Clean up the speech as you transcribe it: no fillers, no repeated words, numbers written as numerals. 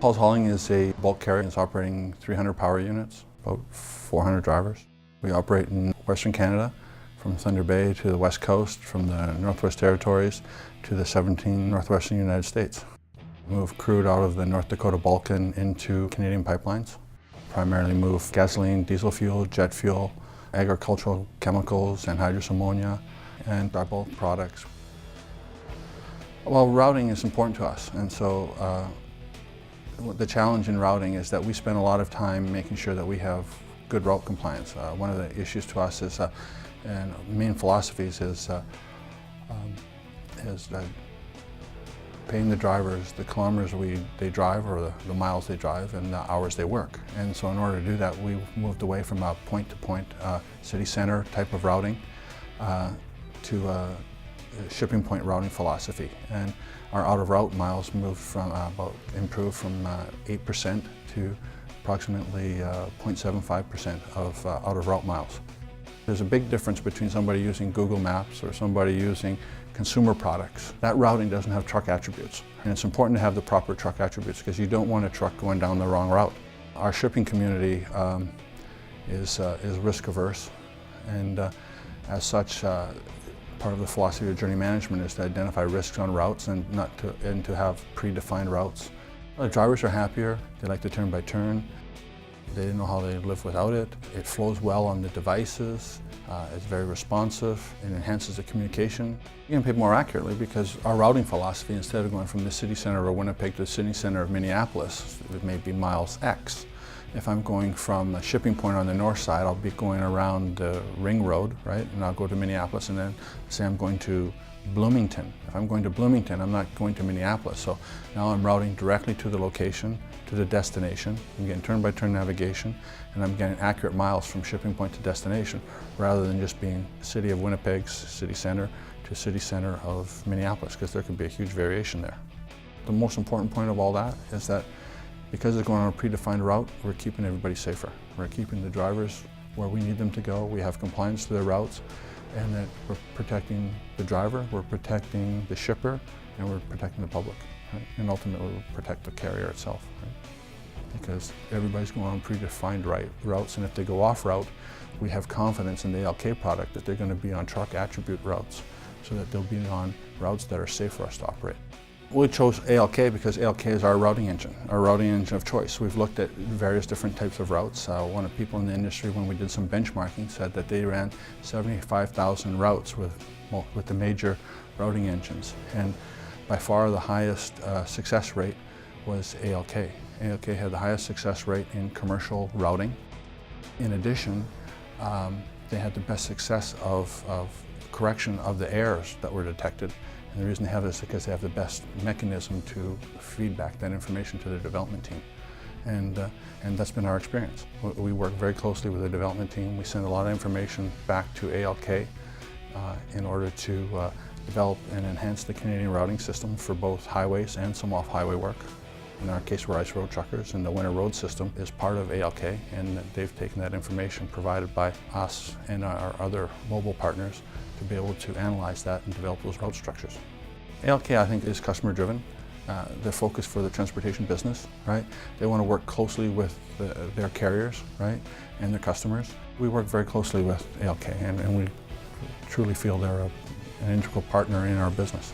Paul's Hauling is a bulk carrier. It's operating 300 power units, about 400 drivers. We operate in Western Canada, from Thunder Bay to the West Coast, from the Northwest Territories to the 17 Northwestern United States. We move crude out of the North Dakota Balkan into Canadian pipelines. Primarily move gasoline, diesel fuel, jet fuel, agricultural chemicals, anhydrous ammonia, and our bulk products. Well, routing is important to us, and so the challenge in routing is that we spend a lot of time making sure that we have good route compliance. One of the issues to us is, and main philosophies is paying the drivers the kilometers they drive, or the miles they drive, and the hours they work. And so in order to do that, we moved away from a point-to-point city center type of routing to a shipping point routing philosophy. And our out-of-route miles improved from 8% to approximately 0.75% of out-of-route miles. There's a big difference between somebody using Google Maps or somebody using consumer products. That routing doesn't have truck attributes, and it's important to have the proper truck attributes because you don't want a truck going down the wrong route. Our shipping community is risk averse, and as such, part of the philosophy of journey management is to identify risks on routes and to have predefined routes. The drivers are happier. They like to turn by turn. They didn't know how they live without it. It flows well on the devices. It's very responsive. It enhances the communication. You can pay more accurately because our routing philosophy, instead of going from the city center of Winnipeg to the city center of Minneapolis, it may be miles X. If I'm going from a shipping point on the north side, I'll be going around the Ring Road, right? And I'll go to Minneapolis, and then say I'm going to Bloomington. If I'm going to Bloomington, I'm not going to Minneapolis. So now I'm routing directly to the location, to the destination. I'm getting turn-by-turn navigation, and I'm getting accurate miles from shipping point to destination, rather than just being city of Winnipeg's city center to city center of Minneapolis, because there could be a huge variation there. The most important point of all that is that because it's going on a predefined route, we're keeping everybody safer. We're keeping the drivers where we need them to go. We have compliance to their routes, and that we're protecting the driver, we're protecting the shipper, and we're protecting the public. Right? And ultimately, we'll protect the carrier itself. Right? Because everybody's going on predefined routes, and if they go off route, we have confidence in the ALK product that they're going to be on truck attribute routes, so that they'll be on routes that are safe for us to operate. We chose ALK because ALK is our routing engine of choice. We've looked at various different types of routes. One of the people in the industry, when we did some benchmarking, said that they ran 75,000 routes with the major routing engines. And by far the highest success rate was ALK. ALK had the highest success rate in commercial routing. In addition, they had the best success of correction of the errors that were detected. And the reason they have this is because they have the best mechanism to feed back that information to the development team. And that's been our experience. We work very closely with the development team. We send a lot of information back to ALK in order to develop and enhance the Canadian routing system for both highways and some off-highway work. In our case, we're ice road truckers, and the winter road system is part of ALK, and they've taken that information provided by us and our other mobile partners to be able to analyze that and develop those route structures. ALK, I think, is customer driven. They're focused for the transportation business, right? They want to work closely with their carriers, right, and their customers. We work very closely with ALK, and we truly feel they're an integral partner in our business.